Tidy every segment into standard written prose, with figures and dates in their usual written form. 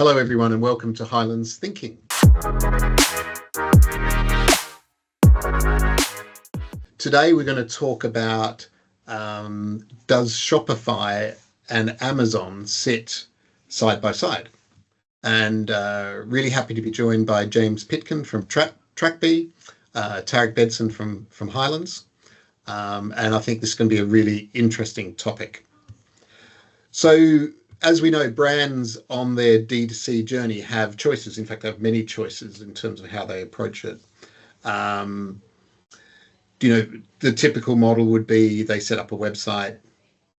Hello, everyone, and welcome to Highlands Thinking. Today, we're going to talk about does Shopify and Amazon sit side by side? And really happy to be joined by James Pitkin from TrackBee, Tarek Bedson from Highlands. And I think this is going to be a really interesting topic. So, as we know, brands on their D2C journey have choices. In fact, they have many choices in terms of how they approach it. The typical model would be they set up a website,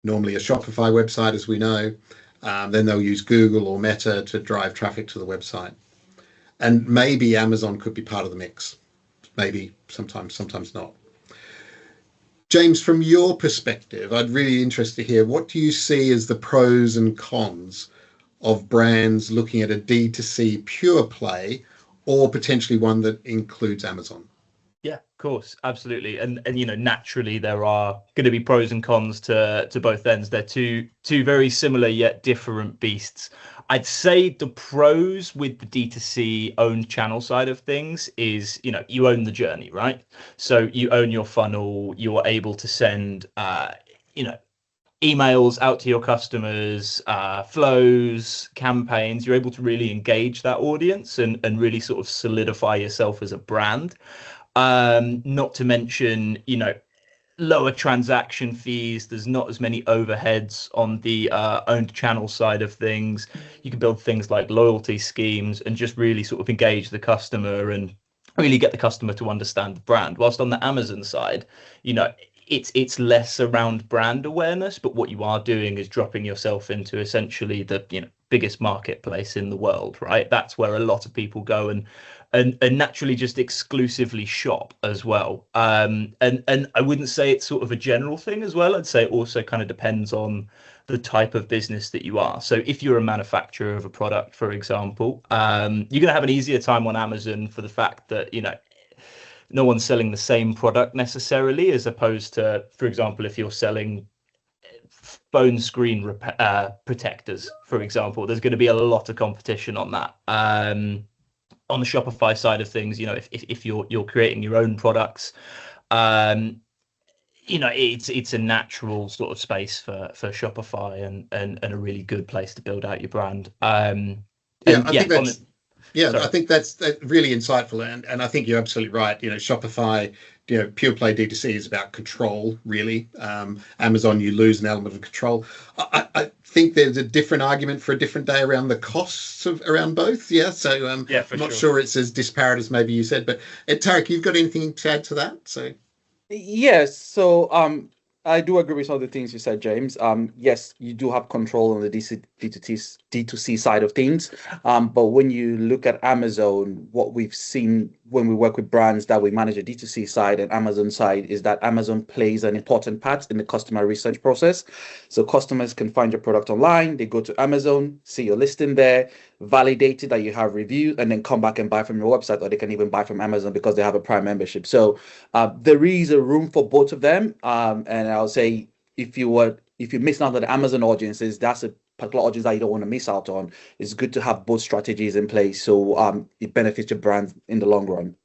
normally a Shopify website, as we know. Then they'll use Google or Meta to drive traffic to the website. And maybe Amazon could be part of the mix. Maybe sometimes not. James, from your perspective, I'd really interested to hear, what do you see as the pros and cons of brands looking at a D2C pure play or potentially one that includes Amazon? Yeah, of course, absolutely. And naturally there are going to be pros and cons to both ends. They're two very similar yet different beasts. I'd say the pros with the D2C owned channel side of things is, you own the journey, right? So you own your funnel, you're able to send, emails out to your customers, flows, campaigns. You're able to really engage that audience and really sort of solidify yourself as a brand. Not to mention, lower transaction fees. There's not as many overheads on the owned channel side of things. You can build things like loyalty schemes and just really sort of engage the customer and really get the customer to understand the brand. Whilst on the Amazon side, it's less around brand awareness, but what you are doing is dropping yourself into essentially the biggest marketplace in the world, right? That's where a lot of people go and naturally just exclusively shop as well. And I wouldn't say it's sort of a general thing as well. I'd say it also kind of depends on the type of business that you are. So if you're a manufacturer of a product, for example, you're going to have an easier time on Amazon for the fact that, no one's selling the same product necessarily, as opposed to, for example, if you're selling phone screen protectors, for example, there's going to be a lot of competition on that. On the Shopify side of things, if you're creating your own products, it's a natural sort of space for Shopify and a really good place to build out your brand. I think that's really insightful, and I think you're absolutely right. Shopify, pure play D2C is about control, really. Amazon, you lose an element of control. I think there's a different argument for a different day around the costs around both. Yeah, so I'm not sure it's as disparate as maybe you said. But Tarek, you've got anything to add to that? So yes, so I do agree with all the things you said, James. Yes, you do have control on the D2C side of things. But when you look at Amazon, what we've seen when we work with brands that we manage a D2C side and Amazon side is that Amazon plays an important part in the customer research process. So customers can find your product online, they go to Amazon, see your listing there, validate it that you have reviews, and then come back and buy from your website, or they can even buy from Amazon because they have a Prime membership. So there is a room for both of them. And I'll say if you're missing out on the Amazon audiences, that's a particular audience that you don't want to miss out on. It's good to have both strategies in place, so it benefits your brand in the long run.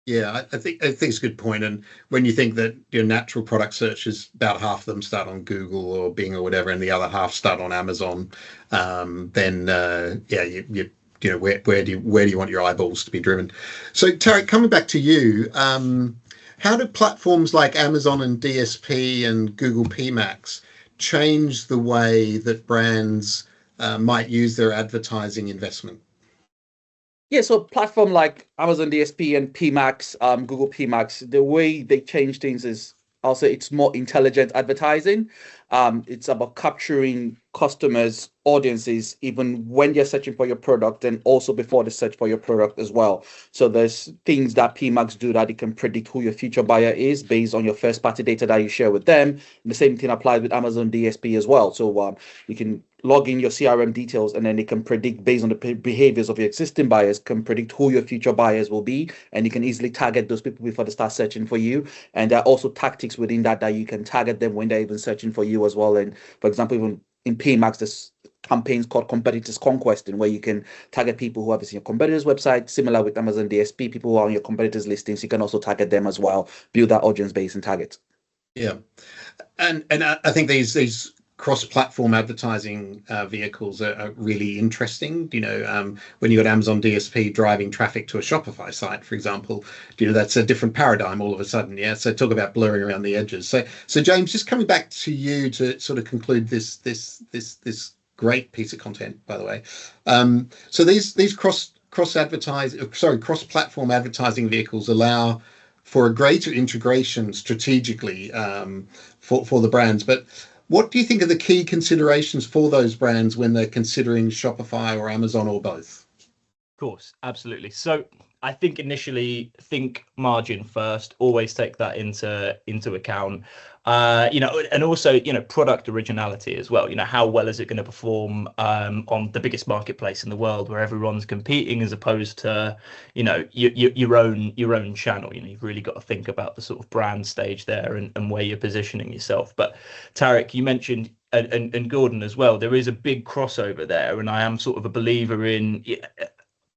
Yeah, I think it's a good point. And when you think that your natural product searches, about half of them start on Google or Bing or whatever, and the other half start on Amazon, then where do you want your eyeballs to be driven? So Tarek, coming back to you, how do platforms like Amazon and DSP and Google PMax change the way that brands might use their advertising investment? Yeah, so platform like Amazon DSP and PMax, Google PMax, the way they change things is, I'll say, it's more intelligent advertising. It's about capturing customers' audiences even when they're searching for your product and also before they search for your product as well. So there's things that PMax do that it can predict who your future buyer is based on your first party data that you share with them. And the same thing applies with Amazon DSP as well. So you can log in your CRM details, and then it can predict based on the behaviors of your existing buyers, can predict who your future buyers will be, and you can easily target those people before they start searching for you. And there are also tactics within that you can target them when they're even searching for you as well. And for example, even in PMax, there's campaigns called competitors conquesting, where you can target people who have visited your competitor's website. Similar with Amazon DSP, people who are on your competitors' listings, you can also target them as well, build that audience base and target. Yeah, and I think these cross-platform advertising vehicles are really interesting. When you got Amazon DSP driving traffic to a Shopify site, for example, that's a different paradigm all of a sudden. Yeah, so talk about blurring around the edges. So James, just coming back to you to sort of conclude this great piece of content, by the way. So these cross-platform advertising vehicles allow for a greater integration strategically for the brands. But what do you think are the key considerations for those brands when they're considering Shopify or Amazon or both? Of course, absolutely. So I think initially think margin first, always take that into account. And also, product originality as well. How well is it going to perform on the biggest marketplace in the world where everyone's competing, as opposed to, your own channel. You've really got to think about the sort of brand stage there and where you're positioning yourself. But Tarek, you mentioned, and Gordon as well, there is a big crossover there, and I am sort of a believer in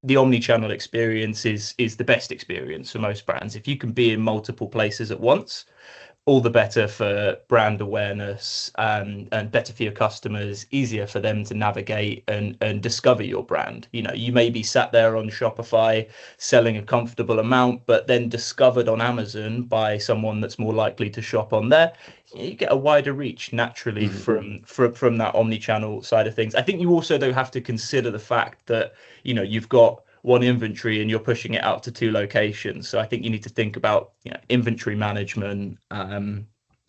the omnichannel experience is the best experience for most brands. If you can be in multiple places at once, all the better for brand awareness, and better for your customers, easier for them to navigate and discover your brand. You may be sat there on Shopify selling a comfortable amount, but then discovered on Amazon by someone that's more likely to shop on there. You get a wider reach naturally from that omnichannel side of things. I think you also, though, have to consider the fact that you've got one inventory and you're pushing it out to 2 locations. So I think you need to think about inventory management,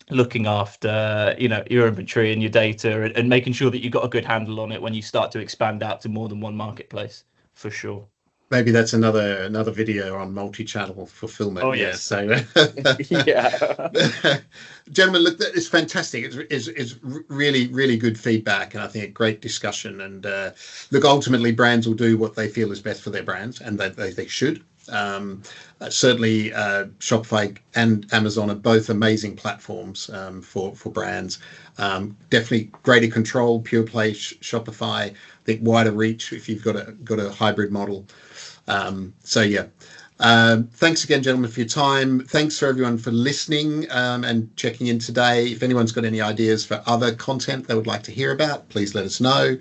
looking after your inventory and your data, and making sure that you've got a good handle on it when you start to expand out to more than one marketplace, for sure. Maybe that's another video on multi-channel fulfillment. Oh yes. So Yeah. Gentlemen, look, it's fantastic. It's really, really good feedback, and I think a great discussion. And look, ultimately, brands will do what they feel is best for their brands, and they should. Certainly, Shopify and Amazon are both amazing platforms for brands. Definitely greater control, pure play Shopify. I think wider reach if you've got a hybrid model. Thanks again, gentlemen, for your time. Thanks for everyone for listening and checking in today. If anyone's got any ideas for other content they would like to hear about, please let us know.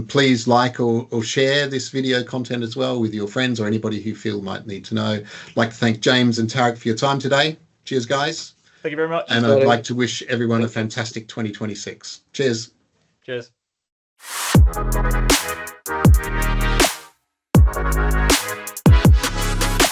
Please like or share this video content as well with your friends or anybody who feel might need to know. I'd like to thank James and Tarek for your time today. Cheers, guys. Thank you very much. And I'd like to wish everyone a fantastic 2026. Cheers. Cheers.